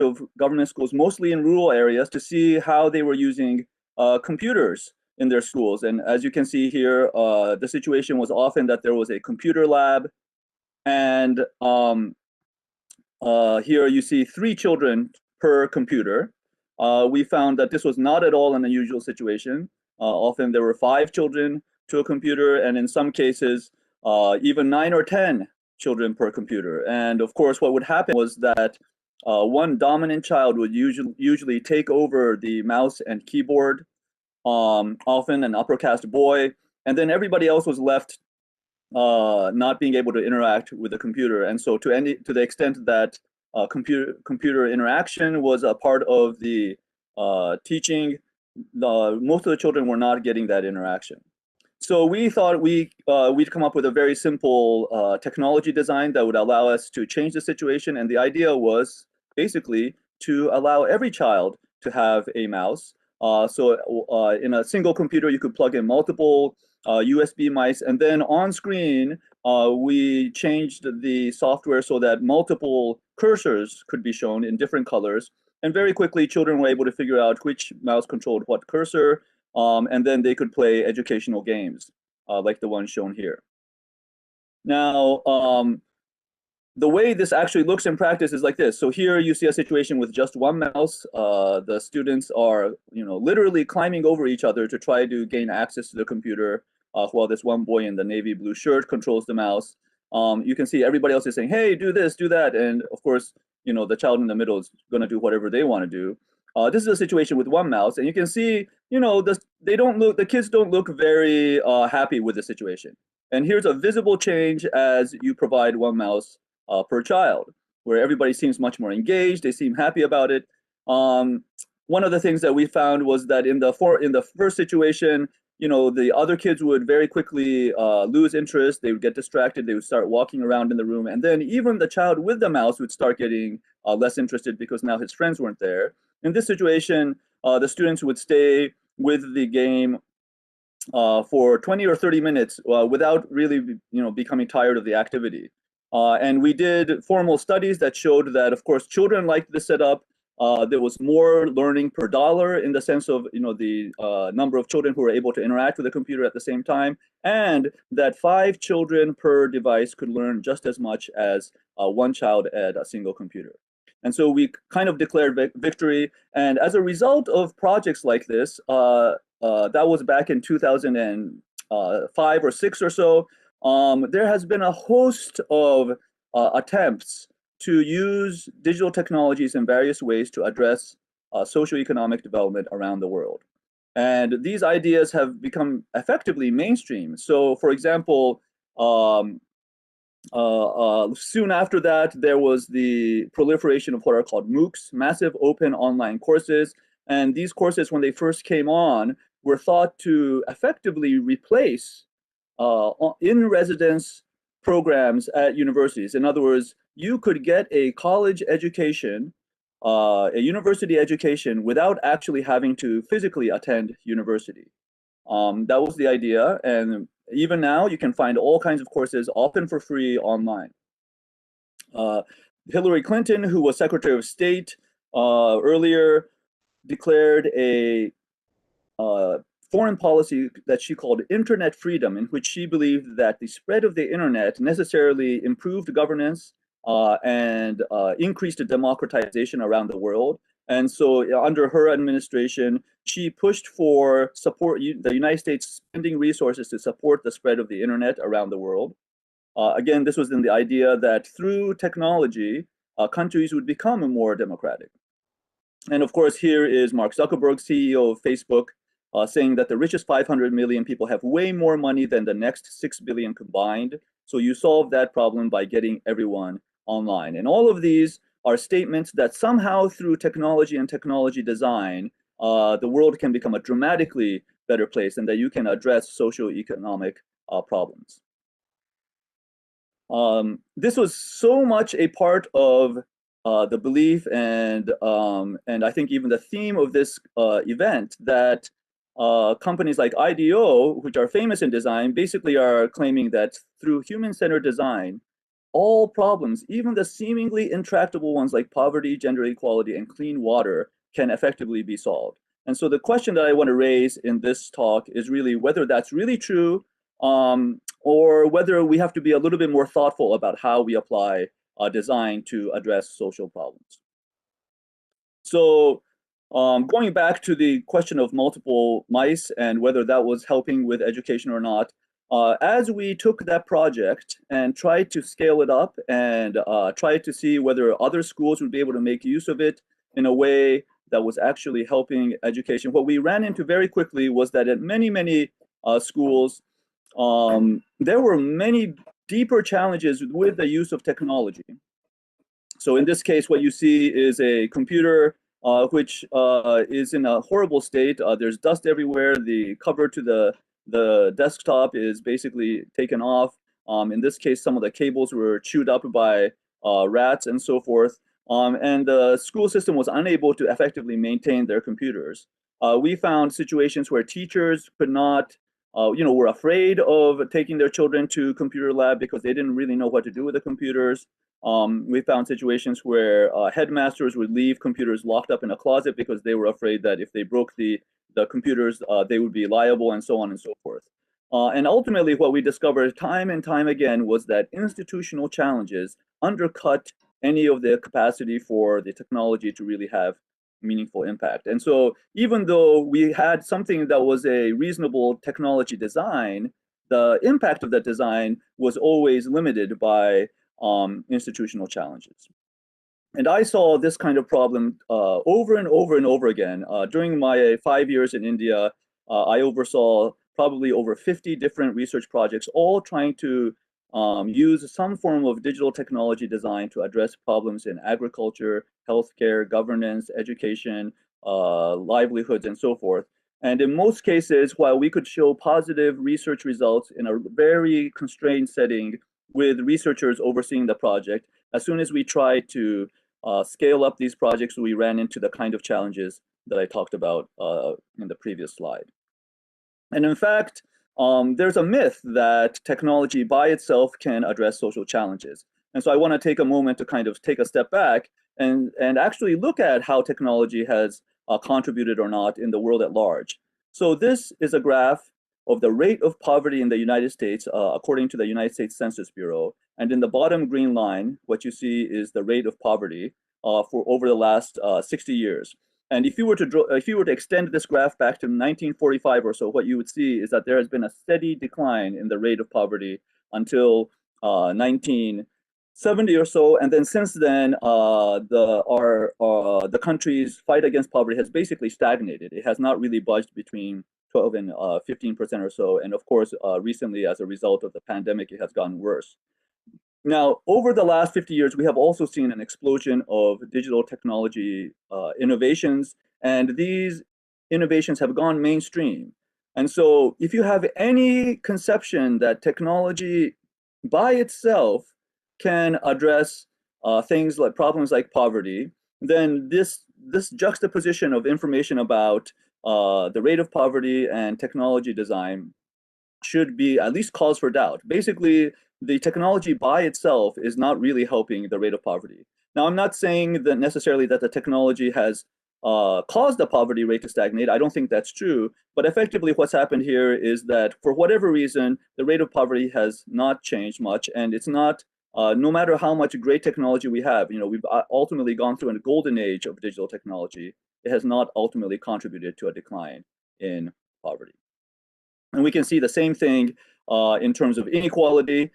of government schools, mostly in rural areas, to see how they were using computers in their schools. And as you can see here, the situation was often that there was a computer lab, and here you see 3 children per computer. We found that this was not at all an unusual situation. Often there were 5 children to a computer, and in some cases, even 9 or 10 children per computer. And of course, what would happen was that one dominant child would usually take over the mouse and keyboard, often an upper caste boy, and then everybody else was left not being able to interact with the computer. And so to the extent that computer interaction was a part of the teaching, most of the children were not getting that interaction. So we thought we'd come up with a very simple technology design that would allow us to change the situation. And the idea was basically to allow every child to have a mouse. So in a single computer, you could plug in multiple USB mice, and then on screen, we changed the software so that multiple cursors could be shown in different colors. And very quickly, children were able to figure out which mouse controlled what cursor, and then they could play educational games, like the one shown here. Now, the way this actually looks in practice is like this. So here you see a situation with just one mouse. The students are, literally climbing over each other to try to gain access to the computer, while this one boy in the navy blue shirt controls the mouse. You can see everybody else is saying, "Hey, do this, do that," and of course, the child in the middle is going to do whatever they want to do. This is a situation with one mouse, and you can see, the kids don't look very happy with the situation. And here's a visible change as you provide one mouse per child, where everybody seems much more engaged. They seem happy about it. One of the things that we found was that in the first situation, the other kids would very quickly lose interest. They would get distracted. They would start walking around in the room, and then even the child with the mouse would start getting less interested because now his friends weren't there. In this situation, the students would stay with the game for 20 or 30 minutes without really, becoming tired of the activity. And we did formal studies that showed that, of course, children liked the setup. There was more learning per dollar in the sense of, the number of children who were able to interact with the computer at the same time, and that 5 children per device could learn just as much as 1 child at a single computer. And so we kind of declared victory. And as a result of projects like this, that was back in 2005 or 6 or so, there has been a host of attempts to use digital technologies in various ways to address socioeconomic development around the world. And these ideas have become effectively mainstream. So for example, soon after that, there was the proliferation of what are called MOOCs, massive open online courses. And these courses, when they first came on, were thought to effectively replace in-residence programs at universities. In other words, you could get a college education, a university education, without actually having to physically attend university. That was the idea, and even now you can find all kinds of courses, often for free, online. Hillary Clinton, who was Secretary of State earlier, declared a foreign policy that she called internet freedom, in which she believed that the spread of the internet necessarily improved governance and increased the democratization around the world. And so under her administration, she pushed for the United States spending resources to support the spread of the internet around the world. Again, this was in the idea that through technology, countries would become more democratic. And of course, here is Mark Zuckerberg, CEO of Facebook, saying that the richest 500 million people have way more money than the next 6 billion combined. So you solve that problem by getting everyone online. And all of these are statements that somehow through technology and technology design, the world can become a dramatically better place, and that you can address socioeconomic problems. This was so much a part of the belief and I think even the theme of this event that companies like IDEO, which are famous in design, basically are claiming that through human-centered design, all problems, even the seemingly intractable ones like poverty, gender equality, and clean water, can effectively be solved. And so the question that I want to raise in this talk is really whether that's really true, or whether we have to be a little bit more thoughtful about how we apply design to address social problems. So going back to the question of multiple mice and whether that was helping with education or not, as we took that project and tried to scale it up and tried to see whether other schools would be able to make use of it in a way that was actually helping education, what we ran into very quickly was that at many schools, there were many deeper challenges with the use of technology. So in this case, what you see is a computer which is in a horrible state. There's dust everywhere. The cover to the desktop is basically taken off. In this case, some of the cables were chewed up by rats and so forth. And the school system was unable to effectively maintain their computers. We found situations where teachers could not, were afraid of taking their children to computer lab because they didn't really know what to do with the computers. We found situations where headmasters would leave computers locked up in a closet because they were afraid that if they broke the computers, they would be liable, and so on and so forth. And ultimately, what we discovered time and time again was that institutional challenges undercut any of the capacity for the technology to really have meaningful impact. And so even though we had something that was a reasonable technology design, the impact of that design was always limited by institutional challenges. And I saw this kind of problem over and over and over again. During my 5 years in India, I oversaw probably over 50 different research projects, all trying to use some form of digital technology design to address problems in agriculture, healthcare, governance, education, livelihoods, and so forth. And in most cases, while we could show positive research results in a very constrained setting with researchers overseeing the project, as soon as we tried to scale up these projects, we ran into the kind of challenges that I talked about in the previous slide. And in fact, there's a myth that technology by itself can address social challenges. And so I want to take a moment to kind of take a step back and actually look at how technology has contributed or not in the world at large. So this is a graph of the rate of poverty in the United States, according to the United States Census Bureau. And in the bottom green line, what you see is the rate of poverty for over the last 60 years. And if you were to extend this graph back to 1945 or so, what you would see is that there has been a steady decline in the rate of poverty until 1970 or so. And then since then, the country's fight against poverty has basically stagnated. It has not really budged between 12 and 15% or so. And of course, recently, as a result of the pandemic, it has gotten worse. Now, over the last 50 years, we have also seen an explosion of digital technology innovations, and these innovations have gone mainstream. And so if you have any conception that technology by itself can address things like problems like poverty, then this juxtaposition of information about the rate of poverty and technology design should be at least cause for doubt. Basically, the technology by itself is not really helping the rate of poverty. Now, I'm not saying that necessarily that the technology has caused the poverty rate to stagnate. I don't think that's true. But effectively, what's happened here is that for whatever reason, the rate of poverty has not changed much, and it's not. No matter how much great technology we have, we've ultimately gone through a golden age of digital technology. It has not ultimately contributed to a decline in poverty. And we can see the same thing in terms of inequality.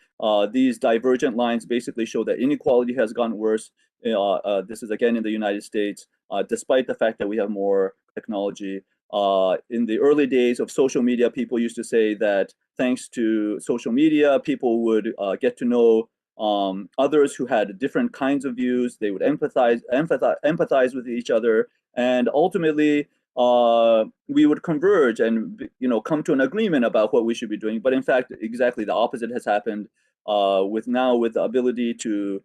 These divergent lines basically show that inequality has gotten worse. This is again in the United States, despite the fact that we have more technology. In the early days of social media, people used to say that thanks to social media, people would get to know others who had different kinds of views. They would empathize with each other, and ultimately we would converge and come to an agreement about what we should be doing. But in fact, exactly the opposite has happened with the ability to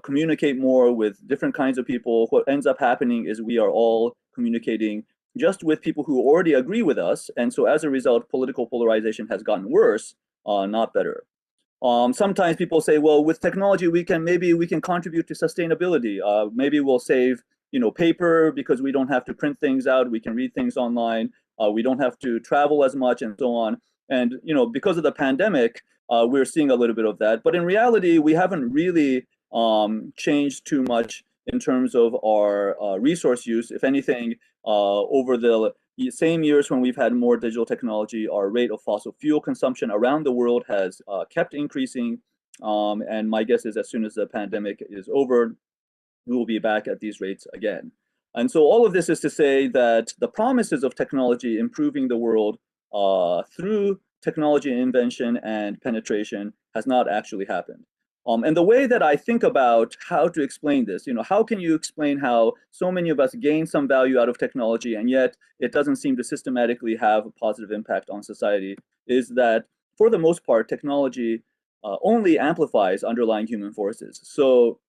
communicate more with different kinds of people. What ends up happening is we are all communicating just with people who already agree with us, and so as a result, political polarization has gotten worse, not better. Sometimes people say, well, with technology, maybe we can contribute to sustainability. Maybe we'll save, paper because we don't have to print things out. We can read things online. We don't have to travel as much and so on. And, because of the pandemic, we're seeing a little bit of that. But in reality, we haven't really changed too much in terms of our resource use. If anything, over the same years when we've had more digital technology, our rate of fossil fuel consumption around the world has kept increasing. And my guess is as soon as the pandemic is over, we will be back at these rates again. And so all of this is to say that the promises of technology improving the world through technology invention and penetration has not actually happened. And the way that I think about how to explain this, how can you explain how so many of us gain some value out of technology and yet it doesn't seem to systematically have a positive impact on society, is that for the most part, technology only amplifies underlying human forces. So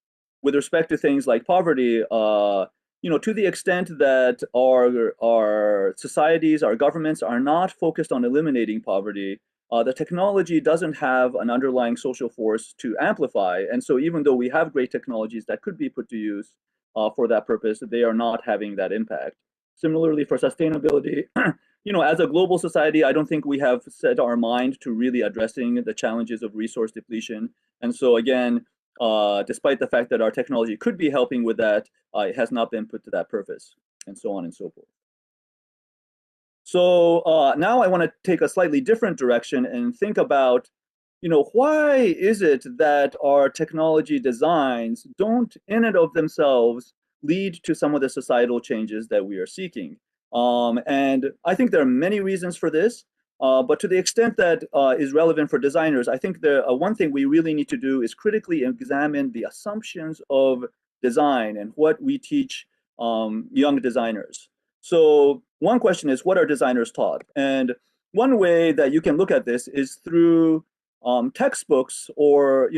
with respect to things like poverty, to the extent that our societies, our governments are not focused on eliminating poverty, the technology doesn't have an underlying social force to amplify. And so even though we have great technologies that could be put to use for that purpose, they are not having that impact. Similarly, for sustainability, as a global society, I don't think we have set our mind to really addressing the challenges of resource depletion. And so again, despite the fact that our technology could be helping with that, it has not been put to that purpose, and so on and so forth. So now I want to take a slightly different direction and think about, why is it that our technology designs don't in and of themselves lead to some of the societal changes that we are seeking? And I think there are many reasons for this, but to the extent that is relevant for designers, I think the one thing we really need to do is critically examine the assumptions of design and what we teach young designers. So one question is, what are designers taught? And one way that you can look at this is through textbooks or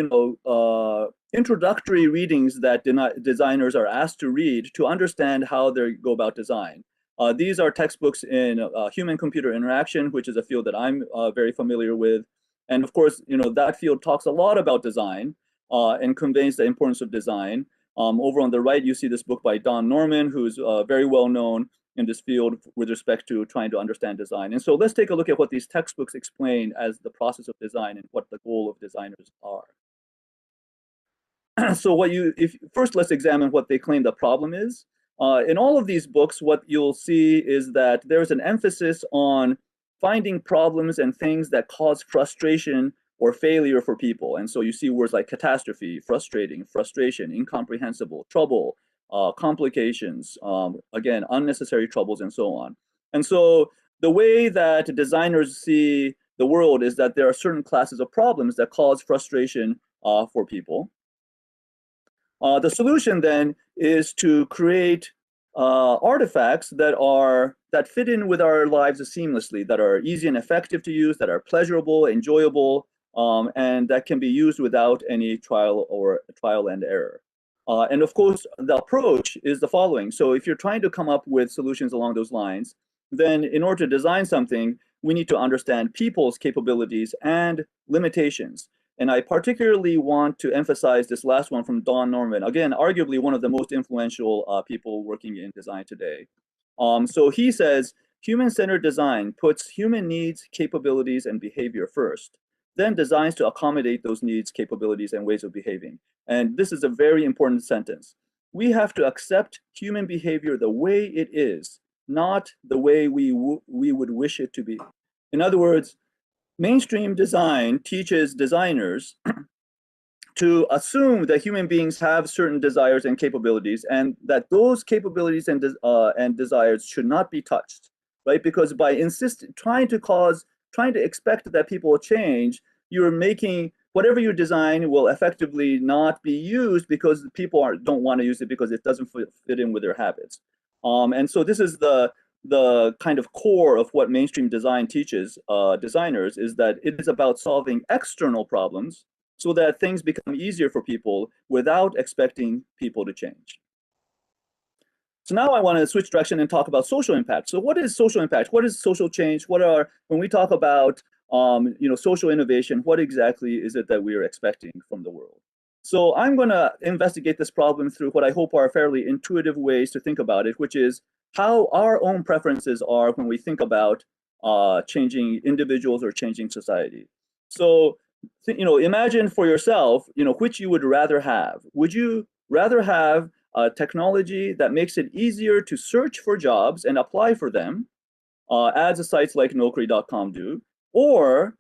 introductory readings that designers are asked to read to understand how they go about design. These are textbooks in human-computer interaction, which is a field that I'm very familiar with. And of course, that field talks a lot about design and conveys the importance of design. Over on the right, you see this book by Don Norman, who's very well known in this field with respect to trying to understand design. And so let's take a look at what these textbooks explain as the process of design and what the goal of designers are. So first let's examine what they claim the problem is. In all of these books, what you'll see is that there's an emphasis on finding problems and things that cause frustration or failure for people. And so you see words like catastrophe, frustrating, frustration, incomprehensible, trouble, complications, again, unnecessary troubles, and so on. And so the way that designers see the world is that there are certain classes of problems that cause frustration for people. The solution then is to create artifacts that fit in with our lives seamlessly, that are easy and effective to use, that are pleasurable, enjoyable, and that can be used without any trial and error. And of course, the approach is the following. So if you're trying to come up with solutions along those lines, then in order to design something, we need to understand people's capabilities and limitations. And I particularly want to emphasize this last one from Don Norman, again, arguably one of the most influential people working in design today. So he says, human-centered design puts human needs, capabilities, and behavior first, then designs to accommodate those needs, capabilities, and ways of behaving. And this is a very important sentence. We have to accept human behavior the way it is, not the way we would wish it to be. In other words, mainstream design teaches designers to assume that human beings have certain desires and capabilities, and that those capabilities and desires should not be touched, right? Because by trying to expect that people will change, you're making whatever you design will effectively not be used because people don't want to use it because it doesn't fit in with their habits. And so this is the kind of core of what mainstream design teaches designers, is that it is about solving external problems so that things become easier for people without expecting people to change. So now I want to switch direction and talk about social impact. So what is social impact? What is social change? When we talk about social innovation, what exactly is it that we are expecting from the world? So I'm going to investigate this problem through what I hope are fairly intuitive ways to think about it, which is how our own preferences are when we think about changing individuals or changing society. So, imagine for yourself, which you would rather have. Would you rather have a technology that makes it easier to search for jobs and apply for them, as sites like Naukri.com do, or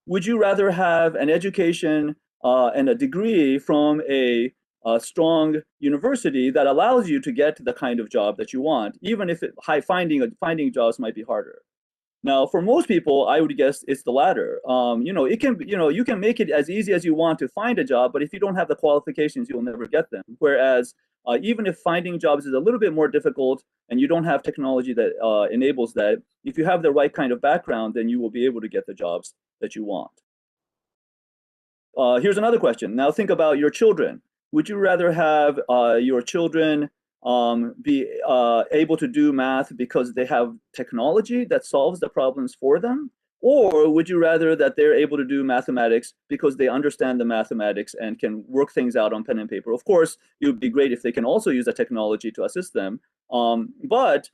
would you rather have an education and a degree from a strong university that allows you to get the kind of job that you want, even if finding jobs might be harder? Now, for most people, I would guess it's the latter. You can make it as easy as you want to find a job, but if you don't have the qualifications, you'll never get them. Whereas, even if finding jobs is a little bit more difficult and you don't have technology that enables that, if you have the right kind of background, then you will be able to get the jobs that you want. Here's another question. Now think about your children. Would you rather have your children be able to do math because they have technology that solves the problems for them? Or would you rather that they're able to do mathematics because they understand the mathematics and can work things out on pen and paper? Of course, it would be great if they can also use the technology to assist them. But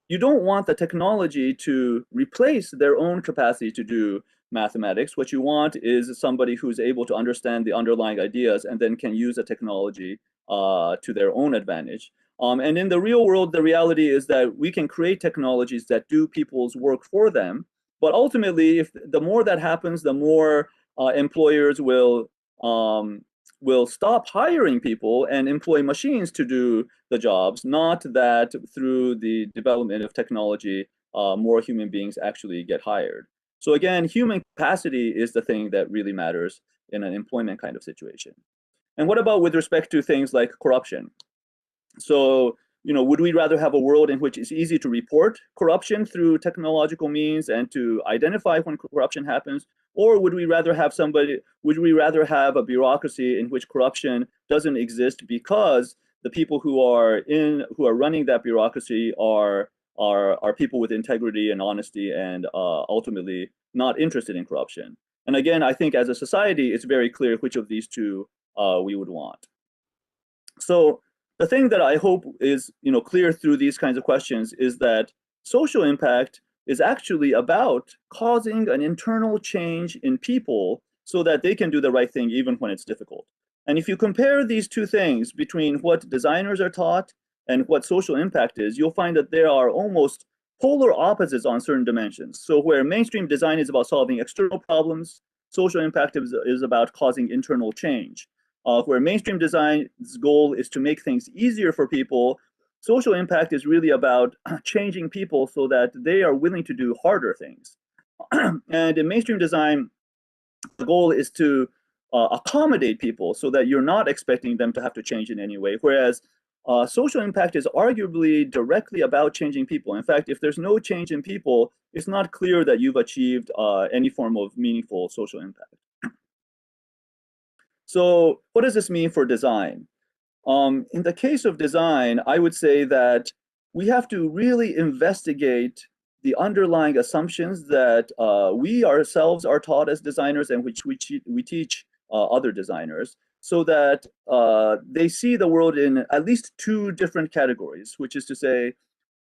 you don't want the technology to replace their own capacity to do mathematics. What you want is somebody who's able to understand the underlying ideas and then can use the technology to their own advantage. And in the real world, the reality is that we can create technologies that do people's work for them. But ultimately, if the more that happens, the more employers will stop hiring people and employ machines to do the jobs, not that through the development of technology, more human beings actually get hired. So again, human capacity is the thing that really matters in an employment kind of situation. And what about with respect to things like corruption? So, would we rather have a world in which it's easy to report corruption through technological means and to identify when corruption happens? Or would we rather have a bureaucracy in which corruption doesn't exist because the people who are running that bureaucracy are people with integrity and honesty and ultimately not interested in corruption? And again, I think as a society, it's very clear which of these two we would want. So the thing that I hope is clear through these kinds of questions is that social impact is actually about causing an internal change in people so that they can do the right thing even when it's difficult. And if you compare these two things between what designers are taught and what social impact is, you'll find that there are almost polar opposites on certain dimensions. So where mainstream design is about solving external problems, social impact is about causing internal change. Where mainstream design's goal is to make things easier for people, social impact is really about changing people so that they are willing to do harder things. And in mainstream design, the goal is to accommodate people so that you're not expecting them to have to change in any way. Whereas social impact is arguably directly about changing people. In fact, if there's no change in people, it's not clear that you've achieved any form of meaningful social impact. So what does this mean for design? In the case of design, I would say that we have to really investigate the underlying assumptions that we ourselves are taught as designers and which we teach other designers, so that they see the world in at least two different categories, which is to say,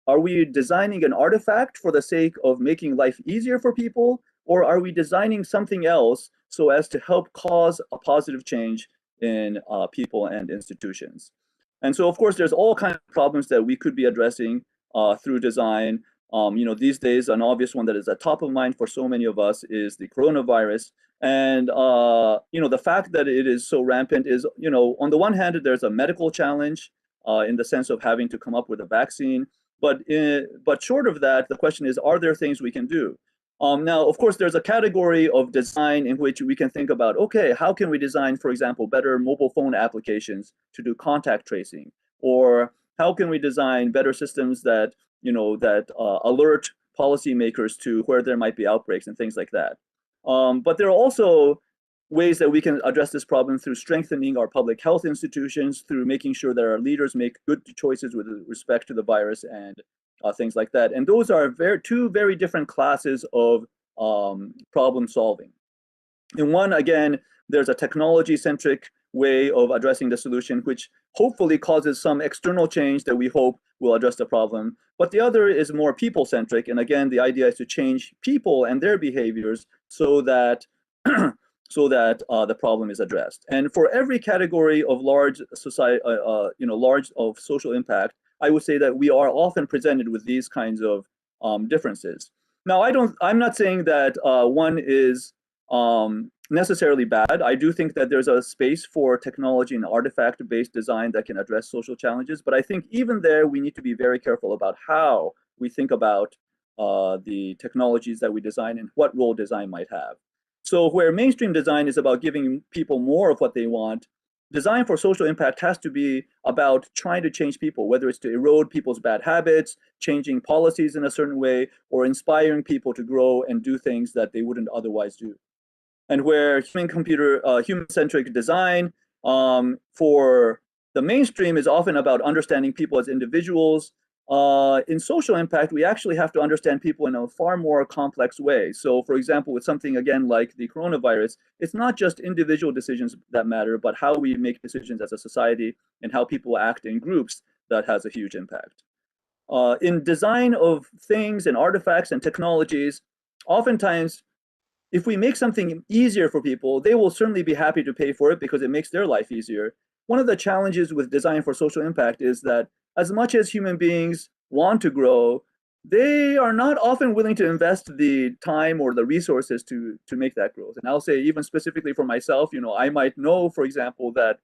are we designing an artifact for the sake of making life easier for people, or are we designing something else so as to help cause a positive change in people and institutions? And so, of course, there's all kinds of problems that we could be addressing through design. These days, an obvious one that is at top of mind for so many of us is the coronavirus. And the fact that it is so rampant is, on the one hand, there's a medical challenge in the sense of having to come up with a vaccine. But short of that, the question is, are there things we can do? Now, of course, there's a category of design in which we can think about, okay, how can we design, for example, better mobile phone applications to do contact tracing? Or how can we design better systems that, alert policymakers to where there might be outbreaks and things like that? But there are also ways that we can address this problem through strengthening our public health institutions, through making sure that our leaders make good choices with respect to the virus and things like that. And those are two very different classes of problem solving. In one, again, there's a technology-centric way of addressing the solution, which hopefully causes some external change that we hope will address the problem. But the other is more people-centric. And again, the idea is to change people and their behaviors so that the problem is addressed. And for every category of large society, large of social impact, I would say that we are often presented with these kinds of differences. Now, I'm not saying that one is necessarily bad. I do think that there's a space for technology and artifact-based design that can address social challenges. But I think even there, we need to be very careful about how we think about the technologies that we design and what role design might have. So where mainstream design is about giving people more of what they want, design for social impact has to be about trying to change people, whether it's to erode people's bad habits, changing policies in a certain way, or inspiring people to grow and do things that they wouldn't otherwise do. And where human-centric design for the mainstream is often about understanding people as individuals. In social impact, we actually have to understand people in a far more complex way. So for example, with something again like the coronavirus, it's not just individual decisions that matter, but how we make decisions as a society and how people act in groups that has a huge impact. In design of things and artifacts and technologies, oftentimes, if we make something easier for people, they will certainly be happy to pay for it because it makes their life easier. One of the challenges with design for social impact is that as much as human beings want to grow, they are not often willing to invest the time or the resources to make that growth. And I'll say even specifically for myself, I might know, for example, that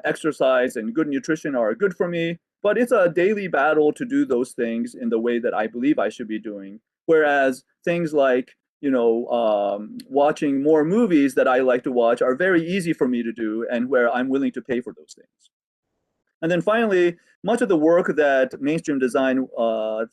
exercise and good nutrition are good for me, but it's a daily battle to do those things in the way that I believe I should be doing. Whereas things like watching more movies that I like to watch are very easy for me to do and where I'm willing to pay for those things. And then finally, much of the work that mainstream design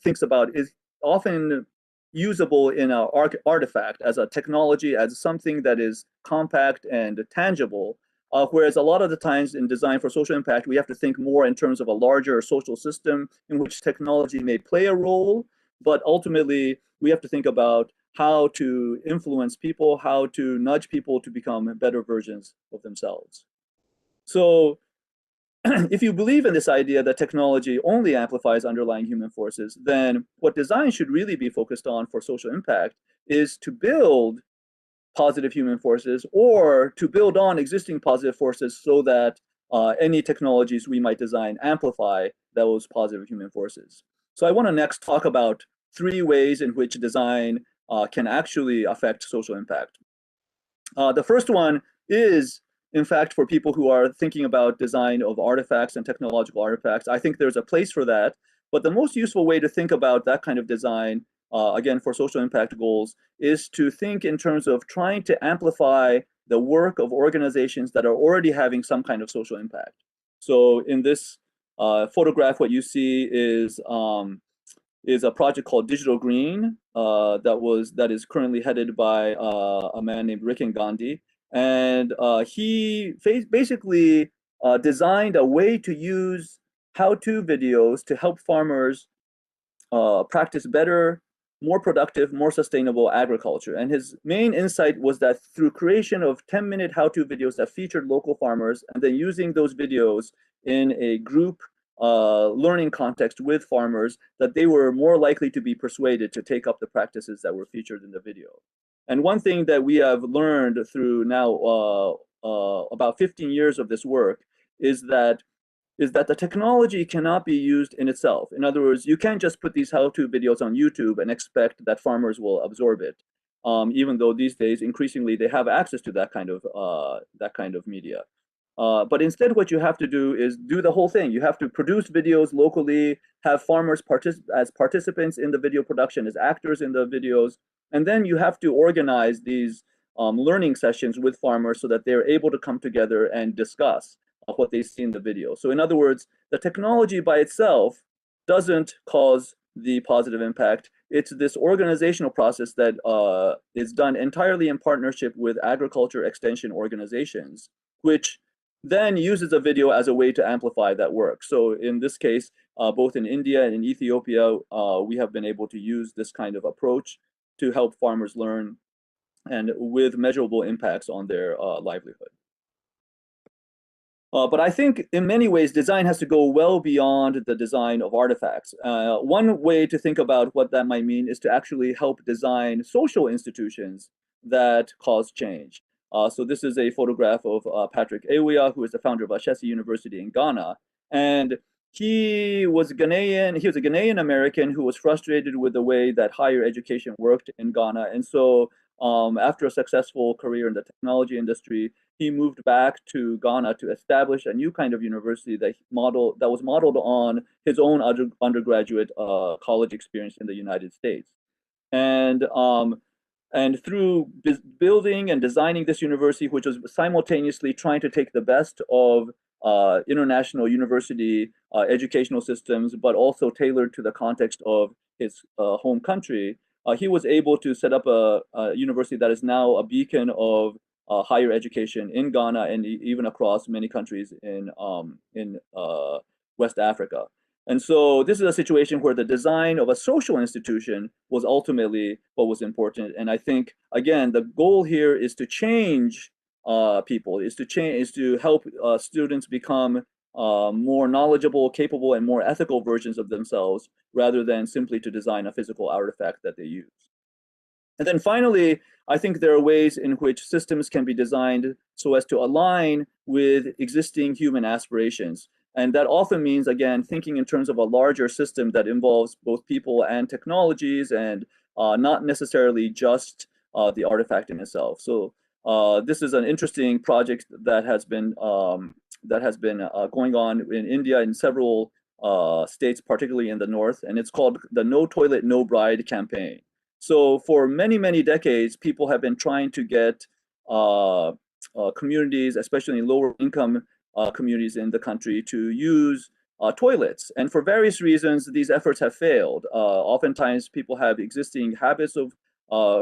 thinks about is often usable in an artifact as a technology, as something that is compact and tangible. Whereas a lot of the times in design for social impact, we have to think more in terms of a larger social system in which technology may play a role, but ultimately we have to think about how to influence people, how to nudge people to become better versions of themselves. So if you believe in this idea that technology only amplifies underlying human forces, then what design should really be focused on for social impact is to build positive human forces or to build on existing positive forces so that any technologies we might design amplify those positive human forces. So I want to next talk about 3 ways in which design can actually affect social impact. The first one is, in fact, for people who are thinking about design of artifacts and technological artifacts. I think there's a place for that. But the most useful way to think about that kind of design, again, for social impact goals, is to think in terms of trying to amplify the work of organizations that are already having some kind of social impact. So in this photograph, what you see is a project called Digital Green that is currently headed by a man named Rikin Gandhi. And he basically designed a way to use how-to videos to help farmers practice better, more productive, more sustainable agriculture. And his main insight was that through creation of 10-minute how-to videos that featured local farmers, and then using those videos in a group learning context with farmers, that they were more likely to be persuaded to take up the practices that were featured in the video. And one thing that we have learned through now about 15 years of this work is that the technology cannot be used in itself. In other words, you can't just put these how-to videos on YouTube and expect that farmers will absorb it, even though these days increasingly they have access to that kind of media. But instead, what you have to do is do the whole thing. You have to produce videos locally, have farmers as participants in the video production, as actors in the videos, and then you have to organize these learning sessions with farmers so that they're able to come together and discuss what they see in the video. So in other words, the technology by itself doesn't cause the positive impact. It's this organizational process that is done entirely in partnership with agriculture extension organizations, which then uses a video as a way to amplify that work. So in this case, both in India and in Ethiopia, we have been able to use this kind of approach to help farmers learn and with measurable impacts on their livelihood. But I think in many ways, design has to go well beyond the design of artifacts. One way to think about what that might mean is to actually help design social institutions that cause change. So this is a photograph of Patrick Ewia, who is the founder of Ashesi University in Ghana. And he was a Ghanaian American who was frustrated with the way that higher education worked in Ghana. And so after a successful career in the technology industry, he moved back to Ghana to establish a new kind of university that was modeled on his own undergraduate college experience in the United States. And through building and designing this university, which was simultaneously trying to take the best of international university educational systems, but also tailored to the context of his home country, he was able to set up a university that is now a beacon of higher education in Ghana and even across many countries in West Africa. And so this is a situation where the design of a social institution was ultimately what was important. And I think, again, the goal here is to change people, is to help students become more knowledgeable, capable, and more ethical versions of themselves, rather than simply to design a physical artifact that they use. And then finally, I think there are ways in which systems can be designed so as to align with existing human aspirations. And that often means, again, thinking in terms of a larger system that involves both people and technologies, and not necessarily just the artifact in itself. So this is an interesting project that has been going on in India in several states, particularly in the north, and it's called the No Toilet, No Bride campaign. So for many, many decades, people have been trying to get communities, especially lower income communities in the country, to use toilets. And for various reasons, these efforts have failed. Oftentimes, people have existing habits of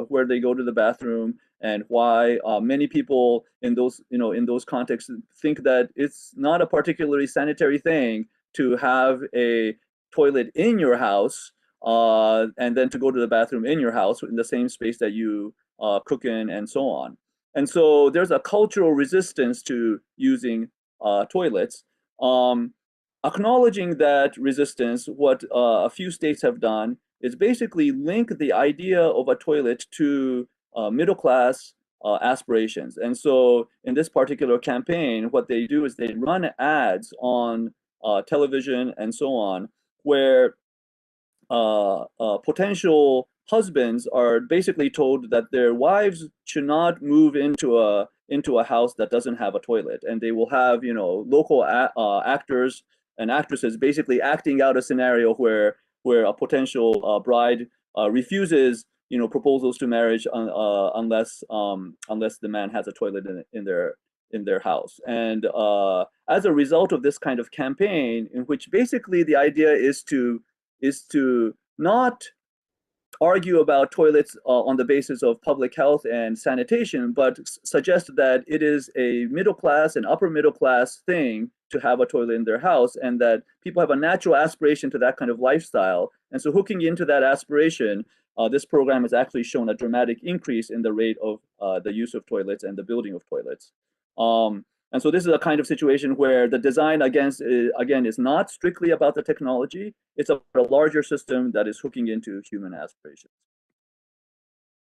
where they go to the bathroom, and why many people in those contexts think that it's not a particularly sanitary thing to have a toilet in your house, and then to go to the bathroom in your house in the same space that you cook in, and so on. And so there's a cultural resistance to using toilets. Acknowledging that resistance, what a few states have done is basically link the idea of a toilet to middle class aspirations. And so in this particular campaign, what they do is they run ads on television and so on, where potential husbands are basically told that their wives should not move into a house that doesn't have a toilet, and they will have local actors and actresses basically acting out a scenario where a potential bride refuses proposals to marriage unless the man has a toilet in their house. And as a result of this kind of campaign, in which basically the idea is to not argue about toilets on the basis of public health and sanitation, but suggest that it is a middle class and upper middle class thing to have a toilet in their house, and that people have a natural aspiration to that kind of lifestyle. And so hooking into that aspiration, this program has actually shown a dramatic increase in the rate of the use of toilets and the building of toilets. And so this is a kind of situation where the design, again, is not strictly about the technology. It's a larger system that is hooking into human aspirations.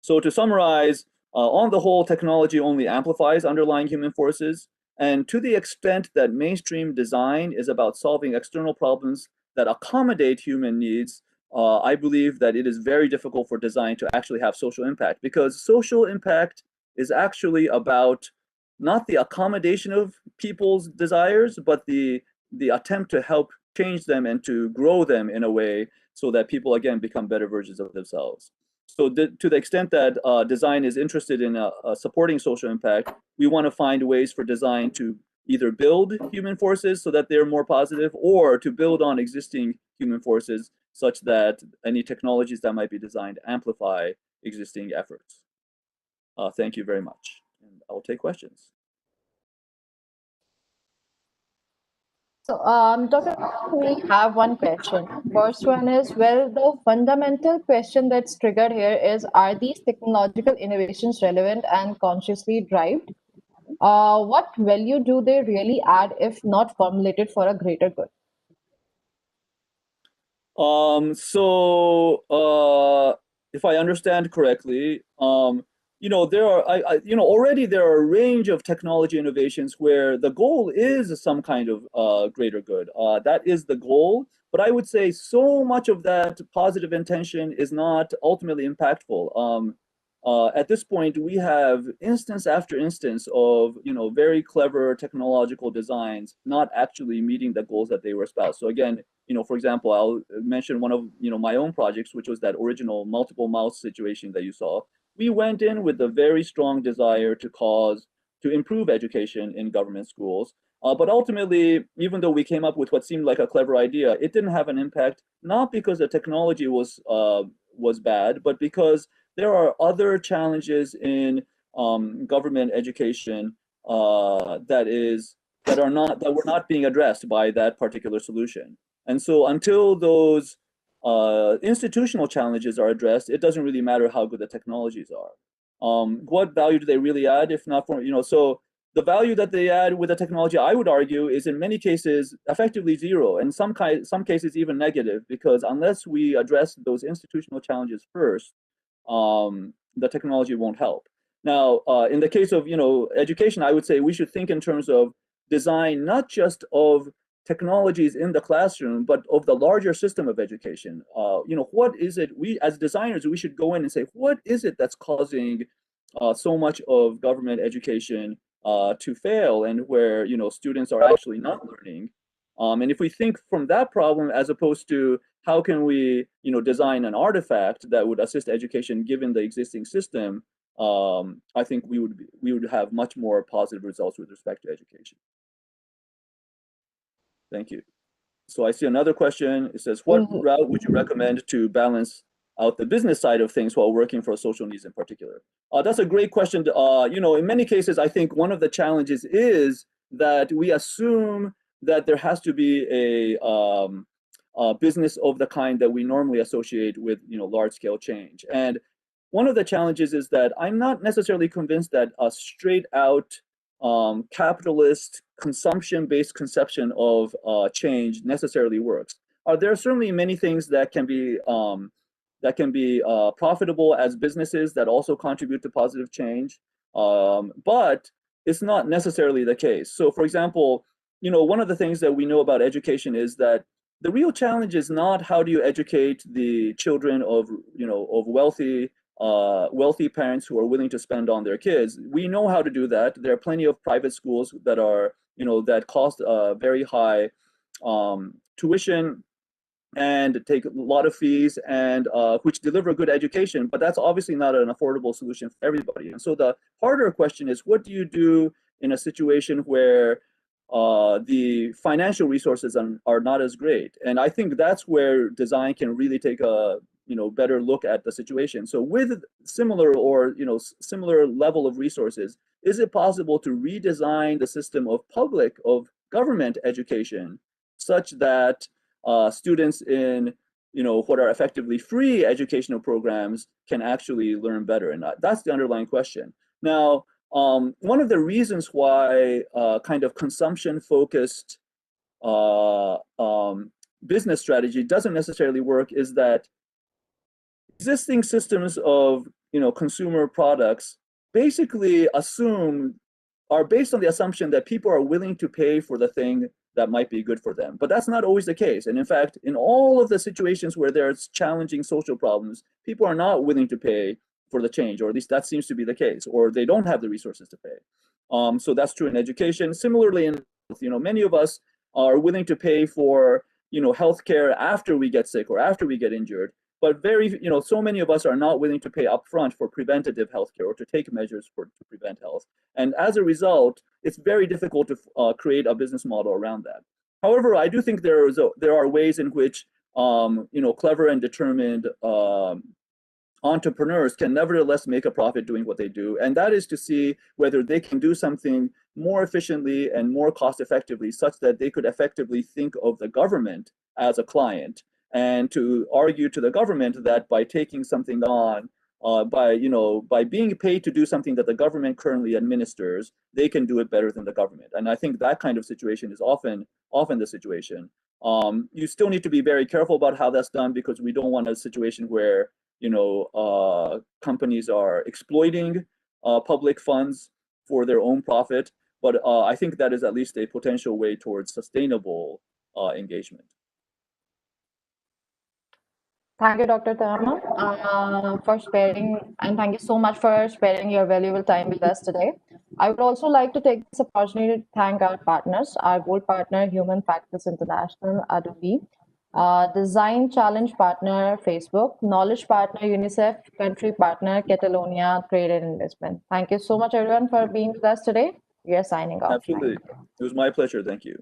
So to summarize, on the whole, technology only amplifies underlying human forces. And to the extent that mainstream design is about solving external problems that accommodate human needs, I believe that it is very difficult for design to actually have social impact, because social impact is actually about not the accommodation of people's desires, but the attempt to help change them and to grow them in a way so that people, again, become better versions of themselves. So to the extent that design is interested in supporting social impact, we want to find ways for design to either build human forces so that they're more positive, or to build on existing human forces such that any technologies that might be designed amplify existing efforts. Thank you very much. And I'll take questions. Dr. We have one question. First one is, well, the fundamental question that's triggered here is, are these technological innovations relevant and consciously derived? What value do they really add if not formulated for a greater good? If I understand correctly, there are, already there are a range of technology innovations where the goal is some kind of greater good. That is the goal. But I would say so much of that positive intention is not ultimately impactful. At this point, we have instance after instance of, very clever technological designs not actually meeting the goals that they were espoused. So again, for example, I'll mention one of, my own projects, which was that original multiple mouse situation that you saw. We went in with a very strong desire to improve education in government schools. But ultimately, even though we came up with what seemed like a clever idea, it didn't have an impact, not because the technology was bad, but because there are other challenges in government education that were not being addressed by that particular solution. And so until those institutional challenges are addressed, it doesn't really matter how good the technologies are. What value do they really add if not for, so the value that they add with the technology, I would argue, is in many cases effectively zero, and some cases even negative, because unless we address those institutional challenges first, the technology won't help. Now, in the case of, education, I would say we should think in terms of design, not just of technologies in the classroom, but of the larger system of education. What is it, we as designers, we should go in and say, what is it that's causing so much of government education to fail, and where, students are actually not learning? And if we think from that problem, as opposed to how can we, design an artifact that would assist education given the existing system, I think we would have much more positive results with respect to education. Thank you. So I see another question. It says, what route would you recommend to balance out the business side of things while working for social needs in particular? That's a great question. In many cases, I think one of the challenges is that we assume that there has to be a business of the kind that we normally associate with, large-scale change. And one of the challenges is that I'm not necessarily convinced that a straight-out capitalist consumption-based conception of change necessarily works. There are certainly many things that can be profitable as businesses that also contribute to positive change, but it's not necessarily the case. So, for example, one of the things that we know about education is that the real challenge is not how do you educate the children of wealthy parents who are willing to spend on their kids. We know how to do that. There are plenty of private schools that are, that cost very high tuition and take a lot of fees, and which deliver good education, but that's obviously not an affordable solution for everybody. And so the harder question is, what do you do in a situation where the financial resources are not as great? And I think that's where design can really take a better look at the situation. So with similar similar level of resources, is it possible to redesign the system of government education such that students in what are effectively free educational programs can actually learn better? And that's the underlying question. Now, one of the reasons why kind of consumption-focused business strategy doesn't necessarily work is that existing systems of consumer products basically are based on the assumption that people are willing to pay for the thing that might be good for them. But that's not always the case. And in fact, in all of the situations where there's challenging social problems, people are not willing to pay for the change, or at least that seems to be the case, or they don't have the resources to pay. So that's true in education. Similarly, in many of us are willing to pay for healthcare after we get sick or after we get injured, but so many of us are not willing to pay upfront for preventative healthcare or to take measures to prevent health. And as a result, it's very difficult to create a business model around that. However, I do think there are ways in which clever and determined entrepreneurs can nevertheless make a profit doing what they do, and that is to see whether they can do something more efficiently and more cost effectively, such that they could effectively think of the government as a client, and to argue to the government that by taking something on, by being paid to do something that the government currently administers, they can do it better than the government. And I think that kind of situation is often the situation. You still need to be very careful about how that's done, because we don't want a situation where companies are exploiting public funds for their own profit. But I think that is at least a potential way towards sustainable engagement. Thank you, Dr. Toyama, for sparing, and thank you so much for sparing your valuable time with us today. I would also like to take this opportunity to thank our partners, our gold partner, Human Factors International, Adobe, Design Challenge partner, Facebook, Knowledge partner, UNICEF, country partner, Catalonia, Trade and Investment. Thank you so much, everyone, for being with us today. We are signing off. Absolutely. It was my pleasure. Thank you.